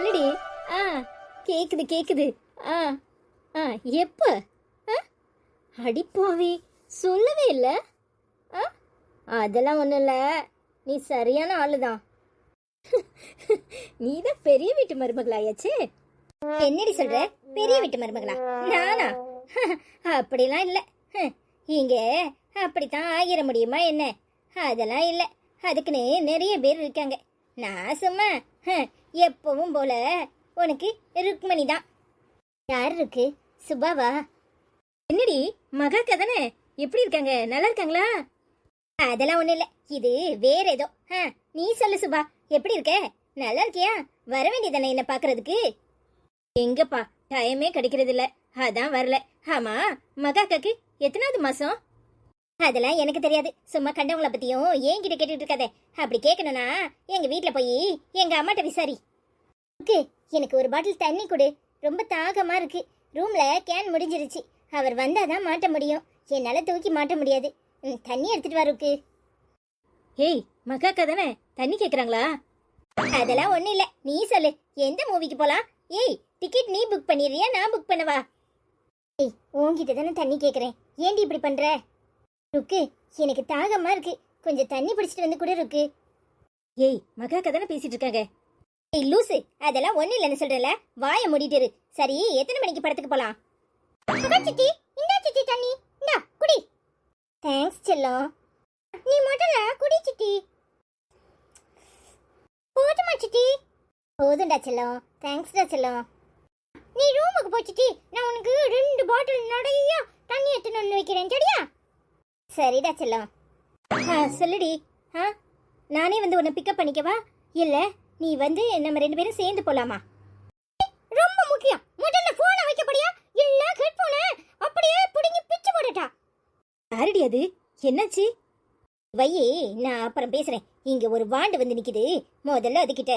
என்னடி? ஆ, கேக்குது கேக்குது. ஆ ஆ எப்ப? அடிப்பாவி, சொல்லவே இல்லை. ஆ, அதெல்லாம் ஒன்றும் இல்லை. நீ சரியான ஆளுதான். நீ தான் பெரிய வீட்டு மருமகளாயாச்சே. என்னடி சொல்ற? பெரிய வீட்டு மருமகளா நானா? அப்படிலாம் இல்லை. இங்க அப்படித்தான் ஆகிற முடியுமா என்ன? அதெல்லாம் இல்லை. அதுக்குன்னு நிறைய பேர் இருக்காங்க. நான் சும்மா எப்பவும் போல உனக்கு ருக்மணி தான். யார் இருக்கு? சுபாவா? என்னடி மகா கதனே, எப்படி இருக்காங்க? நல்லா இருக்காங்களா? அதெல்லாம் ஒண்ணும் இல்ல, இது வேற ஏதோ. நீ சொல்லு சுபா, எப்படி இருக்க? நல்லா இருக்கியா? வர வேண்டியதானே என்ன பாக்குறதுக்கு? எங்கப்பா, டைமே கிடைக்கிறது இல்ல, அதான் வரல. ஆமா, மகாக்காக்கு எத்தனாவது மாசம்? அதெல்லாம் எனக்கு தெரியாது. சும்மா கண்டவங்களை பத்தியும் ஏங்கிட்ட கேட்டுட்டு இருக்காத. அப்படி கேட்கணும்னா எங்க வீட்டுல போய் எங்க அம்மாட்ட விசாரி. எனக்கு ஒரு பாட்டில் தண்ணி கொடு, ரொம்ப தாகமா இருக்கு. ரூம்ல கேன் முடிஞ்சிருச்சு. அவர் வந்தாதான் மாட்ட முடியும், என்னால தூக்கி மாட்ட முடியாது. தண்ணி எடுத்துட்டு வருக்கு. ஏய், மகாக்கா தானே தண்ணி கேக்குறாங்களா? அதெல்லாம் ஒண்ணு இல்ல, நீ சொல்லு, எந்த மூவிக்கு போலாம்? ஏய், டிக்கெட் நீ புக் பண்ணிடுறியா, நான் புக் பண்ணவா? ஏய், உன்கிட்ட தானே தண்ணி கேக்குறேன், ஏண்டி இப்படி பண்ற? ருக்கு, எனக்கு தாகமா இருக்கு, கொஞ்சம் தண்ணி பிடிச்சிட்டு வந்து கூட ருக்கு. ஏய், மகாக்கா தானே பேசிட்டு இருக்காங்க. ஏய் லூசு, அதெல்லாம் ஒண்ணு இல்லைன்னு சொல்றல, வாயை மூடிட்டு இரு. சரி, எத்தனை மணிக்கு படத்துக்கு போலாம்? சித்தி, இந்தா சித்தி தண்ணி, இந்தா குடி. தேங்க்ஸ் செல்லம். நீ முதல்ல குடி சித்தி. போதுமா சித்தி? போதும்டா செல்லம், தேங்க்ஸ்டா செல்லம். நீ ரூமுக்கு போ சித்தி, நான் உனக்கு 2 பாட்டில் நிறைய தண்ணி எடுத்துன்னு வந்து வைக்கிறேன், சரியா? சரிடா செல்லம். சொல்லுடி. நானே வந்து உன்னை பிக்கப் பண்ணிக்கவா, இல்ல நீ வந்து நம்ம 2 பேரும் சேர்ந்து போலாமா? ரொம்ப முக்கியம், முதல்ல போனை வைக்கப்படியா, இல்ல ஹெட்போனை அப்படியே புடிங்கி பிச்சு போடுடா. யாரடி அது? என்னாச்சு? வையே, நான் அப்புறம் பேசுறேன். இங்க ஒரு வாண்டு வந்து நிக்குது, முதல்ல அதுகிட்ட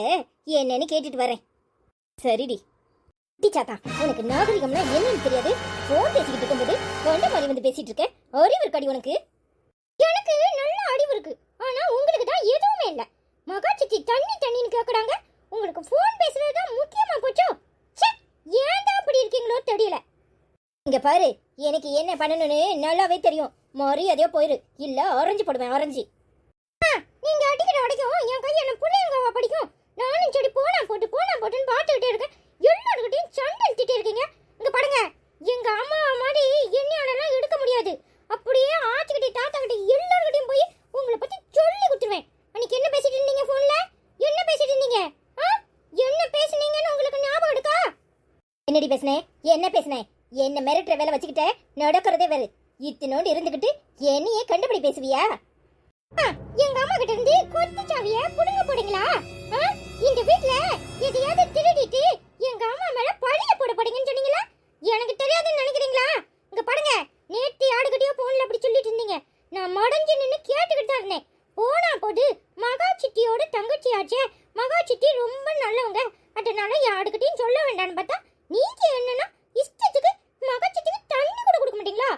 என்னன்னு கேட்டுட்டு வரேன். சரிடி. டீச்சாக்கா, உனக்கு நாகரிகம்னா என்னன்னு தெரியாது. போன் பேசிக்கிட்டு இருக்கும்போது கொண்ட மாதிரி வந்து பேசிட்டு இருக்க. அறிவு இருக்காடி உனக்கு? எனக்கு நல்ல அறிவு இருக்கு, ஆனா உங்களுக்கு தான் எதுவுமே இல்ல. மகா சித்தி தண்ணி தண்ணின்னு கேக்குறாங்க, உங்களுக்கு போன் பேசுறது தான் முக்கியமா போச்சோ? ஏன் தான் அப்படி இருக்கீங்களோ தெரியல. இங்க பாரு, எனக்கு என்ன பண்ணணும்னு நல்லாவே தெரியும். மரியாதையா போயிரு, இல்ல ஆரஞ்சு போடுவேன், ஆரஞ்சு. நீங்க அடிக்கிற அடிக்கும் என் கை என்ன புள்ளையங்கவா படிக்கும்? நானும் சரி போனா போட்டுன்னு பாத்துக்கிட்டே இருக்கேன். எல்லாருக்கிட்டையும் சண்டை எடுத்துட்டே இருக்கீங்க. இங்க பாருங்க, எங்க அம்மா மாதிரி என்னையாலலாம் எடுக்க முடியாது. அப்படியே ஆச்சுக்கிட்டே தாத்தாக்கிட்டே எல்லாருக்கிட்டையும் போய் உங்களை பத்தி சொல்லி கொடுத்துருவேன். அன்னைக்கு என்ன பேசிட்டு இருந்தீங்க போன்ல? என்ன பேசிட்டு இருந்தீங்க? என்ன பேசுனீங்கன்னு உங்களுக்கு ஞாபகம் இருக்கா? என்னடி பேசுனேன்? என்ன பேசுனேன்? என்ன மிரட்டுற வேலை வச்சுக்கிட்ட நடக்கிறதே வேறு. இத்தினோண்டு இருந்துகிட்டு என்னையே கண்டுபிடி பேசுவியா? எங்க அம்மா கிட்ட இருந்து கொத்துச்சாவிய புடுங்க போடுங்களா? இந்த வீட்ல எதையாவது திருடிட்டு எங்க அம்மா மேல பழிய போட போடுங்கன்னு சொன்னீங்களா? எனக்கு தெரியாதுன்னு நினைக்கிறீங்களா? இங்க பாருங்க, நேத்து யாருக்கிட்டயோ போன்ல அப்படி சொல்லிட்டு இருந்தீங்க. நான் மடஞ்சு நின்னு கேட்டுக்கிட்டு தான் இருந்தேன். போனா போது மகா சித்தியோட தங்கச்சி ஆச்சே, மகா சித்தி ரொம்ப நல்லவங்க, அதனால யாருக்கிட்டையும் சொல்ல வேண்டாம்னு பார்த்தா நீங்க என்னன்னா இஷ்டத்துக்கு மகா சித்திக்கு தண்ணி கூட கொடுக்க மாட்டீங்களா?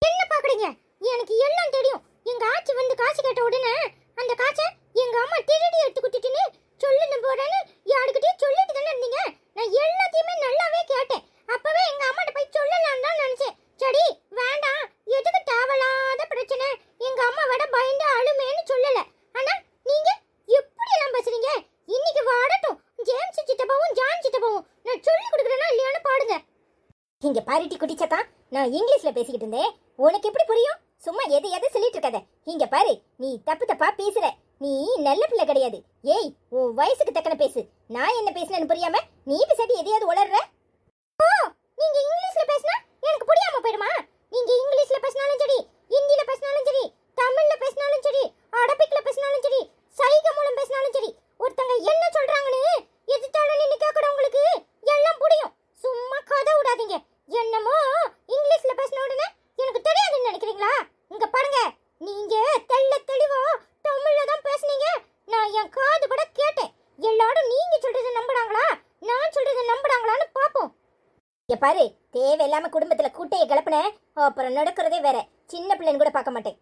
என்ன பாக்குறீங்க? எனக்கு எல்லாம் தெரியும். எங்க ஆச்சி வந்து காசு கேட்ட உடனே அந்த காசை எங்க அம்மா திருடி எடுத்து கொடுத்துட்டுன்னு சொல்லுன்னு போறேன்னு யாருக்கிட்டையும் சொல்லிட்டு தானே இருந்தீங்க. நான் எல்லாத்தையுமே நல்லாவே கேட்டேன். அப்பவே எங்க அம்மாட்ட போய் சொல்லலாம்னு தான் நினைச்சேன். சரி வேண்டாம், எதுக்கு தேவையில்லாத பிரச்சனை, எங்க அம்மா விட பயந்து அழுமேன்னு சொல்லல. ஆனா நீங்க எப்படி எல்லாம் பேசுறீங்க? இன்னைக்கு வாடட்டும் ஜேம்ஸ் சித்தப்பாவும் ஜான் சித்தப்பாவும் நான் சொல்லி கொடுக்குறேன்னா இல்லையான்னு பாடுங்க. இங்க பாரிட்டி குட்டிச்சக்கா, நான் இங்கிலீஷ்ல பேசிக்கிட்டு இருந்தேன், உனக்கு எப்படி புரியும்? சும்மா எதை சொல்லிட்டு இருக்காத. இங்க பாரு, நீ தப்பா பேசுற. நீ நல்ல பிள்ளை கிடையாது. ஏய், உன் வயசுக்கு தக்கன பேசு. நான் என்ன பேசுனேன்னு புரியாம நீ பேசாட்டி எதையாவது உளர்ற? ஓ, நீங்க இங்கிலீஷ்ல பேசினா எனக்கு புரியாம போயிடுமா? நீங்க இங்கிலீஷ்ல பேசினாலும் சரி, ஹிந்தில பேசினாலும் சரி, தமிழ்ல பேசினாலும் சரி, அரபிக்ல பேசினாலும் சரி, சைகை மூலம் பேசினாலும் சரி, ஒருத்தங்க என்ன சொல்றாங்கன்னு எதிர்த்தாலும் நின்னு கேட்கற உங்களுக்கு எல்லாம் புரியும். சும்மா கதை விடாதீங்க. என்னமோ இங்கிலீஷ்ல பேசின உடனே எனக்கு தெரியாதுன்னு நினைக்கிறீங்களா? இங்க பாருங்க, நீங்க தெளிவா தமிழ்ல தான் பேசுனீங்க. நான் என் காது கூட கேட்டேன். எல்லாரும் நீங்க சொல்றதை நம்புறாங்களா, நான் சொல்றதை நம்புறாங்களான்னு பாப்போம். இங்க பாரு, தேவையில்லாம குடும்பத்துல கூட்டைய கிளப்புன அப்புறம் நடக்கிறதே வேற. சின்ன பிள்ளைன்னு கூட பார்க்க மாட்டேன்.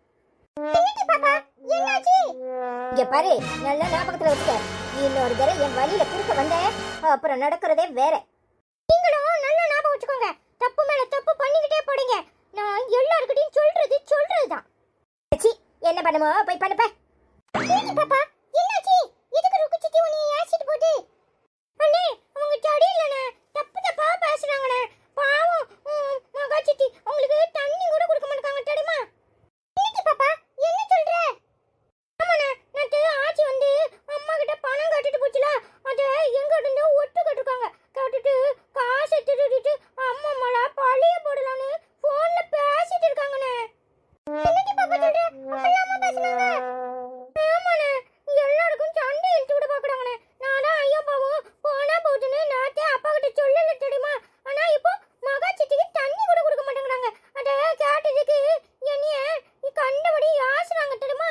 இங்க பாரு, நல்லா ஞாபகத்துல வச்சுக்க. இன்னொரு தடவை என் வழியில குறுக்க வந்த அப்புறம் நடக்கிறதே வேற. நீங்களும் நல்ல ஞாபகம் வச்சுக்கோங்க. தப்பு மேல தப்பு பண்ணிக்கிட்டே போறீங்க. நான் எல்லார்கிட்டயும் சொல்றதுதான். சி, என்ன பண்ணுமோ போய் பண்ணுப்ப. பாப்பா என்னாச்சு? எதுக்கு ருக்கு சித்தி உன்னை ஆசிட் போட்டு? அண்ணே அவங்க சடி இல்லனே, தப்பு தப்பா பேசுறாங்கனே. பாவம் மகா சித்தி உங்களுக்கு தண்ணி கூட கொடுக்க மாட்டாங்க தெரியுமா? இன்னைக்கு பாப்பா என்ன சொல்ற? ஆமாண்ணே, நேத்து ஆச்சி வந்து அம்மா கிட்ட பணம் கட்டிட்டு போச்சுல, அத எங்க இருந்தோ ஒட்டு கட்டிருக்காங்க. கட்டிட்டு காசை திருடிட்டு அம்மா மேல பழிய போடலான்னு போன்ல பேசிட்டு இருக்காங்கண்ணே. என்னடி பாப்பா சொல்ற? அப்பலாமா பேசுனாங்க? ஆமாண்ணே, எல்லாருக்கும் சண்டை இழுத்து விட பாக்குறாங்கண்ணே. நானா ஐயோ பாவம் போனா போகுதுன்னு நாத்தே அப்பா கிட்ட சொல்லல தெரியுமா? ஆனா இப்போ மகா சித்திக்கு தண்ணி கூட கொடுக்க மாட்டேங்கிறாங்க. அத கேட்டதுக்கு என்னைய கண்டபடி யாசுறாங்க தெரியுமா?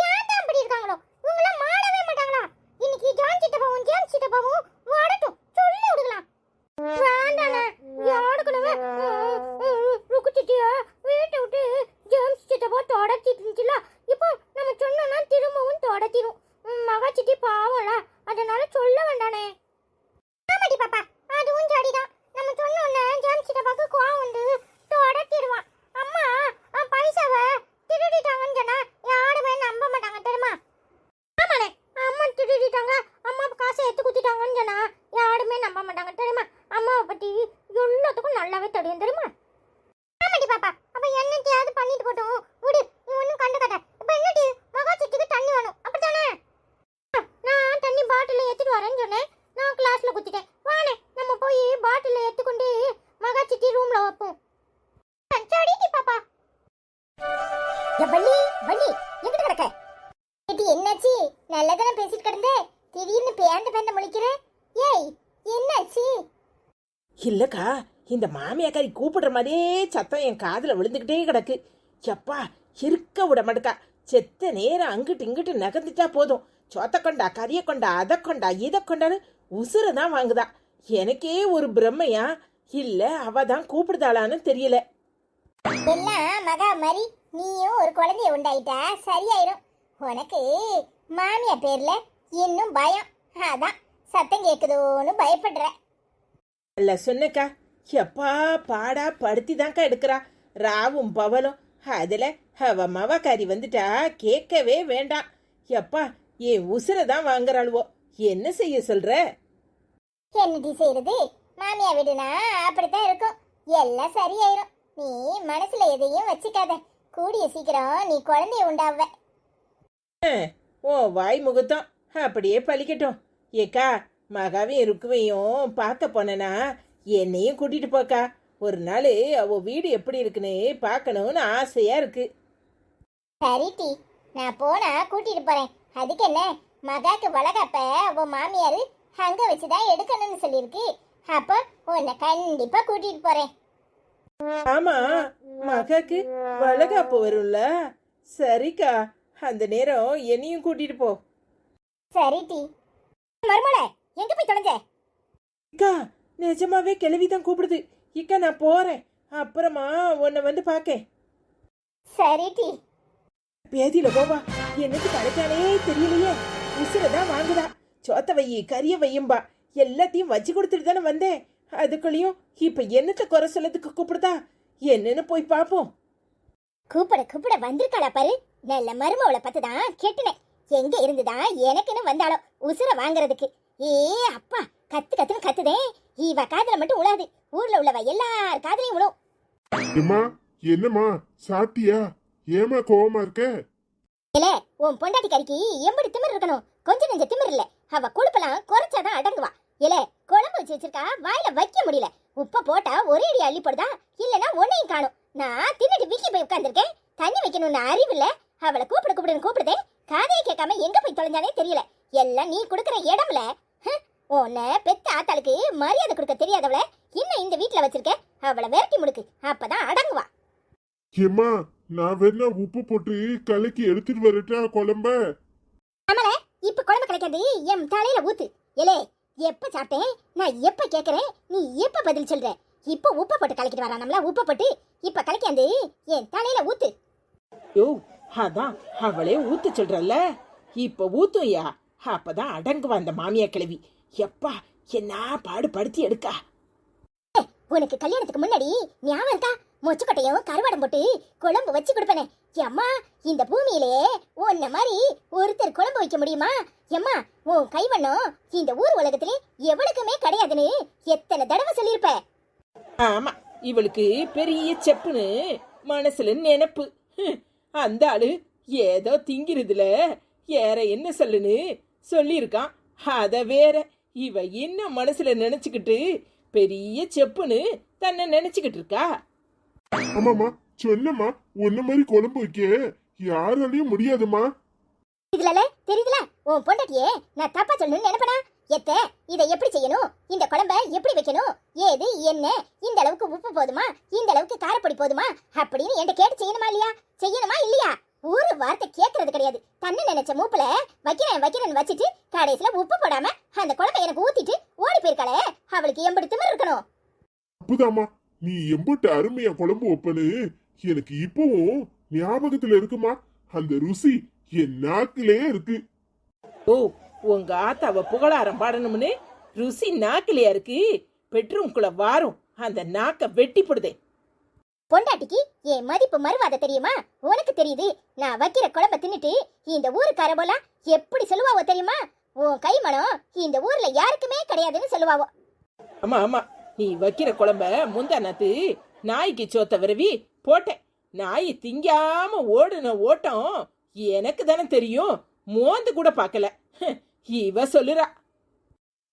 ஏன் தான் அப்படி இருக்காங்களோ? இவங்களாம் மாடவே மாட்டாங்களா? இன்னைக்கு ஜான் சித்தப்பாவும் ஜேம்ஸ் சித்தப்பாவும் வரட்டும், சொல்லி விடுக்கலாம். வேண்டாண்ணே, யாருக்குனவே ருக்கு சித்திய வீட்டை விட்டு ஜேம்ஸ் சித்தப்பா தொடச்சிட்டு இருந்துச்சுல, இப்போ நம்ம சொன்னோம்னா திரும்பவும் தொடச்சிடும். மகா சித்தி பாவம்ல, அதனால சொல்ல வேண்டானே. ஆமாடி பாப்பா, அதுவும் சரிதான். நம்ம சொன்னோன்னே ஜேம்ஸ் சித்தப்பாக்கு கோவம் வந்து தொடச்சிடுவான். அம்மா பைசாவை திருடிட்டாங்கன்னு சொன்னா யாருமே நம்ப மாட்டாங்க தெரியுமா? ஆமாண்ணே, அம்மா திருடிட்டாங்க, அம்மா காசை எடுத்து குத்திட்டாங்கன்னு சொன்னா யாருமே நம்ப மாட்டாங்க தெரியுமா? அம்மாவை பத்தி எல்லாத்துக்கும் நல்லாவே தெரியும் தெரியுமா? ஆமாடி பாப்பா, அப்ப என்னத்தையாவது பண்ணிட்டு போட்டோம் விடு, நீ ஒன்னும் கண்டுக்காத. இப்ப என்னடி மகா சித்திக்கு தண்ணி வேணும் அப்படித்தானே? நான் தண்ணி பாட்டில எடுத்துட்டு வரேன்னு சொன்னேன். நான் கிளாஸ்ல குத்திட்டேன். வானே நம்ம போய் பாட்டில எடுத்துக்கொண்டு மகா சித்தி ரூம்ல வைப்போம். சரிடி பாப்பா. வள்ளி வள்ளி எங்கிட்ட கிடக்க? இது என்னாச்சு? நல்லதானே பேசிட்டு கிடந்தே, திடீர்னு பேந்த முழிக்கிற. ஏய் என்னாச்சு? இல்லக்கா, இந்த மாமியாக்காரி கூப்பிடுற மாதிரியே சத்தம் என் காதுல விழுந்துகிட்டே கிடக்கு. எப்பா இருக்க விட மாட்டேக்கா. செத்த நேரம் அங்கிட்டு இங்கிட்டு நகர்ந்துட்டா போதும், சொத்த கொண்டா கறிய கொண்டா அதை கொண்டா இதை கொண்டான்னு உசுறு தான் வாங்குதா. எனக்கே ஒரு பிரம்மையா, இல்ல அவ தான் கூப்பிடுதாளான்னு தெரியல. எல்லாம் மகா மாதிரி நீயும் ஒரு குழந்தைய உண்டாயிட்டா சரியாயிரும். உனக்கு மாமியா பேர்ல இன்னும் பயம், அதான் சத்தம் கேக்குதோன்னு பயப்படுற. இல்ல சொன்னக்கா, எப்பா பாடா படுத்தி தான்க்கா எடுக்கிறா ராவும் பவலும். அதுல அவ மவக்காரி வந்துட்டா கேட்கவே வேண்டாம். எப்பா என் உசுரை தான் வாங்குறாளுவோ. என்ன செய்ய சொல்ற? என்னடி செய்யறது? மாமியா வீடுனா அப்படித்தான் இருக்கும், எல்லாம் சரியாயிரும். நீ மனசுல எதையும் வச்சுக்காத, கூடிய சீக்கிரம் நீ குழந்தைய உண்டாவ. ஓ வாய் முகத்தம் அப்படியே பழிக்கட்டும். ஏக்கா மகாவையும் ருக்குவையும் பார்க்க போனேனா என்னையும் கூட்டிட்டு போக்கா. ஒரு நாள் அவ வீடு எப்படி இருக்குன்னு பார்க்கணும்னு ஆசையா இருக்கு. சரி டி, நான் போனா கூட்டிட்டு போறேன். அதுக்கு என்ன, மகாக்கு வளகாப்ப உன் மாமியாரு அங்க வச்சுதான் எடுக்கணும்னு சொல்லியிருக்கு. அப்போ உன்னை கண்டிப்பா கூட்டிட்டு போறேன். ஆமா, மகாக்கு வளகாப்பு வரும்ல. சரிக்கா, அந்த நேரம் என்னையும் கூட்டிட்டு போ. சரி டி. மருமலை எங்க போய் தொலைஞ்ச? அக்கா நிஜமாவே கிளவிதான் கூப்பிடுது. இக்கா நான் போறேன், அப்புறமா உன்னை வந்து பாக்கேன். சரி டி. பேதியில போவா, என்னது கிடைக்கானே தெரியலையே. உசுரதான் வாங்குதா. சோத்த வையி கரிய வையும்பா எல்லாத்தையும் வச்சு கொடுத்துட்டு தானே வந்தேன். அதுக்குள்ளயும் இப்ப என்னத்த குறை சொல்லதுக்கு கூப்பிடுதா? என்னன்னு போய் பாப்போம். கூப்பிட வந்திருக்காளா பாரு. நல்ல மருமவளை பத்துதான் கேட்டுனேன். எங்க இருந்துதா எனக்குன்னு வந்தாளோ உசுர வாங்குறதுக்கு. ஏ அப்பா, கத்துன்னு கத்துதே. இவ காதுல மட்டும் உழாது, ஊர்ல உள்ளவ எல்லார் காதுலயும் உழும். அம்மா என்னம்மா சாப்பிட்டியா? ஏமா கோவமா இருக்க? இல்ல, உன் பொண்டாட்டி கறிக்கு எம்படி திமிர் இருக்கணும், கொஞ்சம் நெஞ்ச திமிர் இல்ல. அவ கொழுப்பெல்லாம் குறைச்சாதான் அடங்குவா. இல்ல, குழம்பு வச்சு வச்சிருக்கா, வாயில வைக்க முடியல. உப்ப போட்டா ஒரே அடி அள்ளி போடுதா, இல்லனா ஒன்னையும் காணும். நான் தின்னுட்டு விக்கி போய் உட்கார்ந்துருக்கேன். தண்ணி வைக்கணும்னு அறிவு இல்ல. அவளை கூப்பிடுதேன், காதையை கேட்காம எங்க போய் தொலைஞ்சானே தெரியல. எல்லாம் நீ கொடுக்கற இடம்ல. உன்னை பெத்த ஆத்தாளுக்கு மரியாதை கொடுக்க தெரியாதவள இன்னும் இந்த வீட்டுல வச்சிருக்க. அவளை விரட்டி முடுக்கு, அப்பதான் அடங்குவா. ஏம்மா நான் வேணா உப்பு போட்டு கலக்கி எடுத்துட்டு வரட்டா குழம்ப? அமல, இப்ப குழம்பு கிடைக்காது, என் தலையில ஊத்து. எலே, எப்ப சாப்பிட்டேன் நான், எப்ப கேக்குறேன் நீ எப்ப பதில் சொல்ற? இப்ப உப்பு போட்டு கலக்கிட்டு வரா. நம்மள உப்பு போட்டு இப்ப கலக்கியாந்து என் தலையில ஊத்து. யோ, அதான் அவளே ஊத்து சொல்றல்ல, இப்ப ஊத்துயா. அப்பதான் அடங்குவா அந்த மாமியா கிழவி. எப்பா என்ன பாடு படுத்தி எடுக்கா. உனக்கு கல்யாணத்துக்கு முன்னாடி ஞாபகம் இருக்கா? மொச்சுக்கட்டையும் கருவாடம் போட்டு குழம்பு வச்சு கொடுப்பனே. அம்மா, இந்த பூமியிலே உன்ன மாதிரி ஒருத்தர் குழம்பு வைக்க முடியுமா? எம்மா, உன் கைவண்ணம் இந்த ஊர் உலகத்திலே எவளுக்குமே கிடையாதுன்னு எத்தனை தடவை சொல்லியிருப்ப. ஆமா, இவளுக்கு பெரிய செப்புன்னு மனசுல நினைப்பு. அந்த ஆளு ஏதோ திங்கிறதுல ஏற என்ன சொல்லுன்னு சொல்லியிருக்கான். அத வேற இவ இன்னும் மனசுல நினைச்சுக்கிட்டு பெரிய செப்புன்னு தன்னை நினைச்சுக்கிட்டு இருக்கா. ஆமாமா, சொன்னம்மா, உன்ன மாதிரி குழம்பு வைக்க யாராலையும் முடியாதுமா. இதுல தெரியுதுல, உன் பொண்டாட்டியே நான் தப்பா சொல்லணும்னு நினைப்பனா? எத்த இதை எப்படி செய்யணும், இந்த குழம்ப எப்படி வைக்கணும், ஏது என்ன, இந்த அளவுக்கு உப்பு போதுமா, இந்த அளவுக்கு காரப்பொடி போதுமா அப்படின்னு என்கிட்ட கேட்டு செய்யணுமா இல்லையா? செய்யணுமா இல்லையா? ஒரு வார்த்தை கேட்கறது கிடையாது. தன்னை நினைச்ச மூப்புல வைக்கிறேன்னு வச்சுட்டு கடைசியில உப்பு போடாம அந்த குழம்பை எனக்கு ஊத்திட்டு ஓடி போயிருக்காளே, அவளுக்கு எம்படி திமிரு இருக்கணும். அப்புதாமா, நீ எம்பிட்டு அருமையா குழம்பு வைப்பனு எனக்கு இப்பவும் ஞாபகத்துல இருக்குமா. அந்த ருசி என் நாக்கிலே இருக்கு. ஓ, உங்க ஆத்தாவ புகழாரம் பாடணும்னு ருசி நாக்கிலையா இருக்கு? பெட்ரூம்குள்ள வாரும் அந்த நாக்க வெட்டி போடுதே. பொண்டாட்டிக்கு என் மதிப்பு மறுவாத தெரியுமா? உனக்கு தெரியுது. நான் வைக்கிற குழம்ப தின்னுட்டு இந்த ஊருக்கார போல எப்படி சொல்லுவாவோ தெரியுமா? உன் கைமணம் இந்த ஊர்ல யாருக்குமே கிடையாதுன்னு சொல்லுவாவோ. ஆமா ஆமா, நீ வைக்கிற குழம்ப முந்தானத்து நாய்க்கு சோத்த விரவி போட்டேன். நாய் திங்காம ஓடுன ஓட்டம் எனக்கு தானே தெரியும். மோந்து கூட பார்க்கல. இவ சொல்லுறா.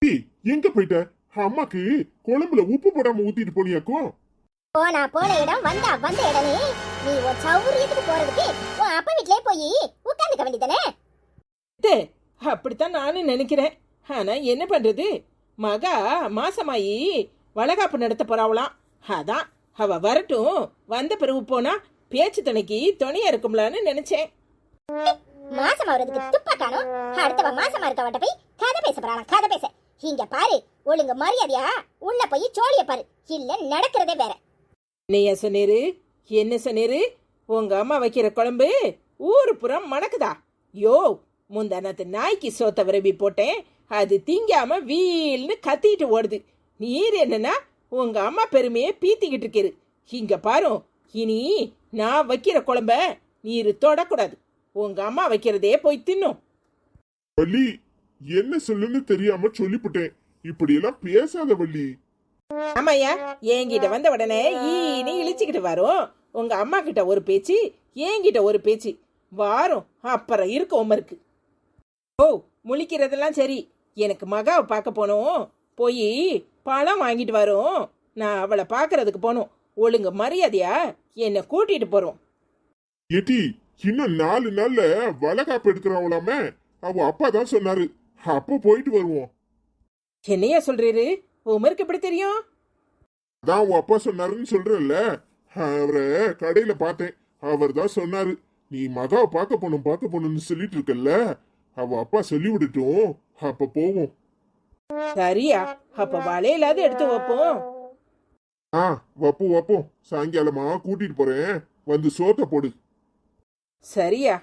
ஏய், எங்க போயிட்ட? அம்மாக்கு குழம்புல உப்பு போடாம ஊத்திட்டு போனியாக்கும். போன இடம் வந்த இடமே நீ உன் சௌரியத்துக்கு போறதுக்கு உன் அப்பா வீட்லயே போய் உட்காந்துக்க வேண்டியதானே? அப்படித்தான் நானும் நினைக்கிறேன். ஆனா என்ன பண்றது, மகா மாசமாயி வளகாப்பு நடத்த போறாவலாம். அதான் அவ வரட்டும், வந்த பிறகு போனா பேச்சு துணைக்கு துணையா இருக்கும்லான்னு நினைச்சேன். மாசமா வரதுக்கு துப்பா காணும். அடுத்தவ மாசமா இருக்கவட்ட போய் கதை பேச போறாளாம், கதை பேச. இங்க பாரு, ஒழுங்கு மரியாதையா உள்ள போய் சோழிய பாரு, இல்ல நடக்கிறதே வேற. என்னையா சொன்னேரு, என்ன சொன்னேரு? உங்க அம்மா வைக்கிற குழம்பு ஊரு புறம் மணக்குதா? யோ, முந்தானத்து நாய்க்கு சோத்த விரவி போட்டேன், அது திங்காம வீல்னு கத்திட்டு ஓடுது. நீர் என்னன்னா உங்க அம்மா பெருமையை பீத்திக்கிட்டு இருக்கிறது. இங்க பாரு, இனி நான் வைக்கிற குழம்ப நீர் தொடக்கூடாது. உங்க அம்மா வைக்கிறதே போய் தின்னும். வள்ளி, என்ன சொல்லுன்னு தெரியாம சொல்லிப்புட்டேன். இப்படி எல்லாம் பேசாத வள்ளி. ஆமாய்யா, என்கிட்ட வந்த உடனே ஈனி இழிச்சுக்கிட்டு வரும். உங்க அம்மா கிட்ட ஒரு பேச்சு, என்கிட்ட ஒரு பேச்சு வாரும். அப்புறம் இருக்கு உமருக்கு. ஓ, முழிக்கிறதெல்லாம் சரி, எனக்கு மகாவை பார்க்க போனோம். போய் பழம் வாங்கிட்டு வரும். நான் அவளை பார்க்கறதுக்கு போனோம். ஒழுங்கு மரியாதையா என்னை கூட்டிட்டு போறோம். ஏட்டி, இன்னும் 4 நாள்ல வளகாப்பு எடுக்கிறாங்களாமே. அவ அப்பா தான் சொன்னாரு. அப்ப போயிட்டு வருவோம். என்னையா சொல்றீரு? உமருக்கு எப்படி தெரியும்? அதான் உன் அப்பா சொன்னாருன்னு சொல்றல்ல, அவரை கடையில பார்த்தேன். அவர் தான் சொன்னாரு. நீ மகாவை பார்க்க போகணும்னு சொல்லிட்டு இருக்கல்ல, அவ அப்பா சொல்லி விட்டுட்டோம். அப்ப போவோம். சரியா, அப்ப வலையிலாவது எடுத்து வைப்போம். வப்போம். சாயங்காலமா கூட்டிட்டு போறேன், வந்து சோத்த போடு. சரியா.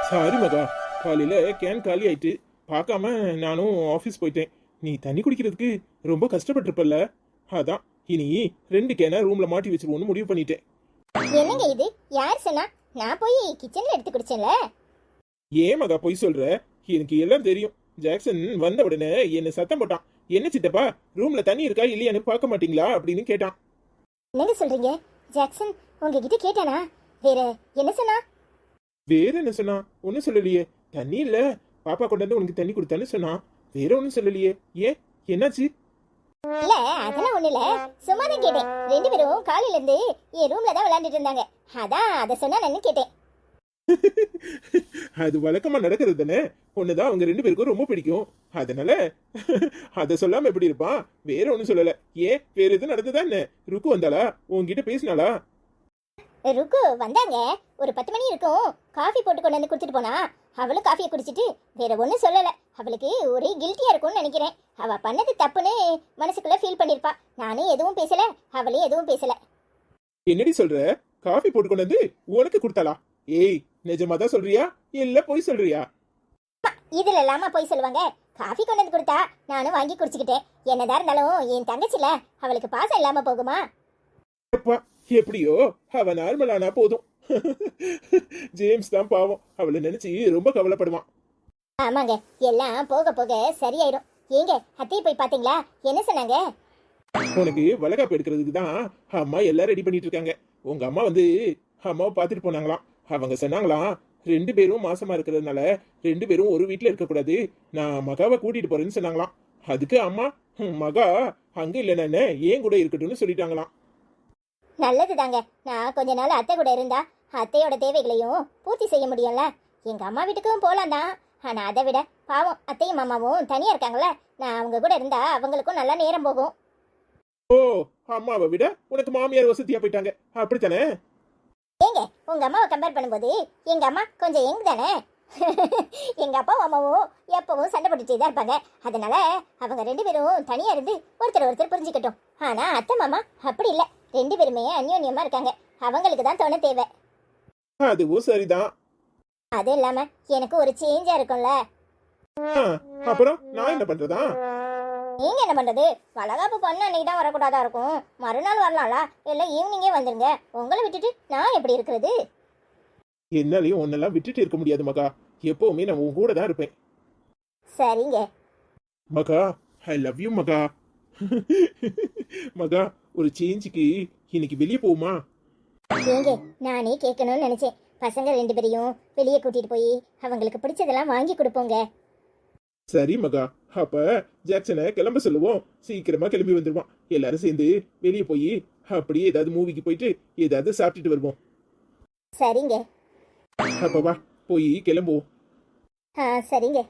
சாரி மகா, காலையில கேன் காலி ஆயிட்டு பார்க்காம நானும் ஆஃபீஸ் போயிட்டேன். நீ தண்ணி குடிக்கிறதுக்கு ரொம்ப கஷ்டப்பட்டிருப்பல்ல, அதான் இனி 2 கேனை ரூம்ல மாட்டி வச்சிருவோன்னு முடிவு பண்ணிட்டேன். என்னங்க இது? யார் சொன்னா? நான் போய் கிச்சன்ல எடுத்து குடிச்சேன்ல. ஏன் மகா பொய் சொல்ற? எனக்கு எல்லாம் தெரியும். ஜாக்சன் வந்த உடனே என்ன சத்தம் போட்டான். என்ன சித்தப்பா, ரூம்ல தண்ணி இருக்கா இல்லையான்னு பார்க்க மாட்டீங்களா அப்படின்னு கேட்டான். என்னங்க சொல்றீங்க? ஜாக்சன் உங்ககிட்ட கேட்டானா? வேற என்ன சொன்னா? வேற என்ன சொன்னா? ஒன்னும் சொல்லலையே. தண்ணி இல்ல, பாப்பா கொண்டு வந்து உனக்கு தண்ணி கொடுத்தான்னு சொன்னான். வேற ஒன்னும் சொல்லலையே. ஏன், என்னாச்சு? இல்ல, அதெல்லாம் ஒண்ணு இல்ல, சும்மா தான் கேட்டேன். 2 பேரும் காலையில இருந்து என் ரூம்ல தான் விளையாண்டுட்டு இருந்தாங்க. அதான் அதை சொன்னானு கேட்டேன். அது வழக்கமா நடக்கிறது தானே. ஒண்ணுதான் அவங்க 2 பேருக்கும் ரொம்ப பிடிக்கும். அதனால அத சொல்லாம எப்படி இருப்பான்? வேற ஒண்ணும் சொல்லல. ஏன், வேற எதுவும் நடந்ததா என்ன? ருக்கு வந்தாளா? உன்கிட்ட பேசினாளா? ருக்கு வந்தாங்க. ஒரு 10 மணி இருக்கும். காஃபி போட்டு கொண்டு வந்து குடிச்சிட்டு போனா. அவளும் காஃபியை குடிச்சிட்டு வேற ஒன்றும் சொல்லலை. அவளுக்கு ஒரே கில்ட்டியா இருக்கும்னு நினைக்கிறேன். அவ பண்ணது தப்புன்னு மனசுக்குள்ள ஃபீல் பண்ணிருப்பா. நானும் எதுவும் பேசல, அவளே எதுவும் பேசல. என்னடி சொல்ற? காஃபி போட்டு கொண்டு வந்து உனக்கு கொடுத்தாளா? ஏய், நிஜமா தான் சொல்றியா இல்ல போய் சொல்றியா? இதுல இல்லாம போய் சொல்லுவாங்க. காஃபி கொண்டு வந்து கொடுத்தா நானும் வாங்கி குடிச்சுக்கிட்டேன். என்னதான் இருந்தாலும் என் தங்கச்சில, அவளுக்கு பாசம் இல்லாம போகுமா? அப்பா எப்படியோ அவ நார்மலானா போதும். ஜேம்ஸ் தான் பாவம், அவளை நினைச்சு ரொம்ப கவலைப்படுவான். ஆமாங்க, எல்லாம் போக போக சரியாயிடும். ஏங்க, அத்தையை போய் பாத்தீங்களா? என்ன சொன்னாங்க? உனக்கு வளகாப்பு எடுக்கிறதுக்கு தான் அம்மா எல்லாம் ரெடி பண்ணிட்டு இருக்காங்க. உங்க அம்மா வந்து அம்மாவை பார்த்துட்டு போனாங்களாம். அவங்க சொன்னாங்களாம், 2 பேரும் மாசமா இருக்கிறதுனால 2 பேரும் ஒரு வீட்டுல இருக்கக்கூடாது, நான் மகாவை கூட்டிட்டு போறேன்னு சொன்னாங்களாம். அதுக்கு அம்மா மகா அங்க இல்லைன்னு ஏன் கூட இருக்கட்டும்னு சொல்லிட்டாங்களாம். நல்லது தாங்க. நான் கொஞ்ச நாள் அத்தை கூட இருந்தா அத்தையோட தேவைகளையும் பூர்த்தி செய்ய முடியும்ல. எங்க அம்மா வீட்டுக்கும் போலாம் தான். ஆனா அதை விட பாவம் அத்தையும் மாமாவும் தனியா இருக்காங்கல்ல, நான் அவங்க கூட இருந்தா அவங்களுக்கும் நல்லா நேரம் போகும். ஓ, அம்மாவை விட உனக்கு மாமியார் வசதியா போயிட்டாங்க அப்படித்தானே? ஏங்க, உங்க அம்மாவை கம்பேர் பண்ணும்போது எங்க அம்மா கொஞ்சம் யங் தானே. எங்க அப்பா அம்மாவும் எப்பவும் சண்டை போட்டுட்டே தான் இருப்பாங்க. அதனால அவங்க 2 பேரும் தனியா இருந்து ஒருத்தர் புரிஞ்சுக்கட்டும். ஆனா அத்தை மாமா அப்படி இல்ல, 2 பேருமே அந்யோன்யமா இருக்காங்க. அவங்களுக்கு தான் துணை தேவை. அதுவும் சரிதான். அது இல்லாம எனக்கு ஒரு சேஞ்சா இருக்கும்ல. ஆ, அப்புறம் நான் என்ன பண்றதா? நீங்க என்ன பண்றது? வளகாப்பு பண்ண அன்னைக்கு தான் வரக்கூடாதா இருக்கும். மறுநாள் வரலாம்ல, இல்ல ஈவினிங்கே வந்துருங்க. உங்களை விட்டுட்டு நான் எப்படி இருக்கிறது? என்னாலையும் ஒன்னெல்லாம் விட்டுட்டு இருக்க முடியாது மகா. எப்பவுமே நான் உன் கூட தான் இருப்பேன். சரிங்க. மகா, ஐ லவ் யூ மகா. மகா, ஒரு சேஞ்சுக்கு இன்னைக்கு வெளியே போகுமா? ஏங்க, நானே கேட்கணும்னு நினைச்சேன். பசங்க 2 பேரையும் வெளியே கூட்டிட்டு போய் அவங்களுக்கு பிடிச்சதெல்லாம் வாங்கி கொடுப்போங்க. சரி மகா, அப்ப ஜாக்சனை கிளம்ப சொல்லுவோம். சீக்கிரமா கிளம்பி வந்துருவான். எல்லாரும் சேர்ந்து வெளியே போய் அப்படியே ஏதாவது மூவிக்கு போயிட்டு ஏதாவது சாப்பிட்டுட்டு வருவோம். சரிங்க. அப்ப வா, போய் கிளம்புவோம். சரிங்க.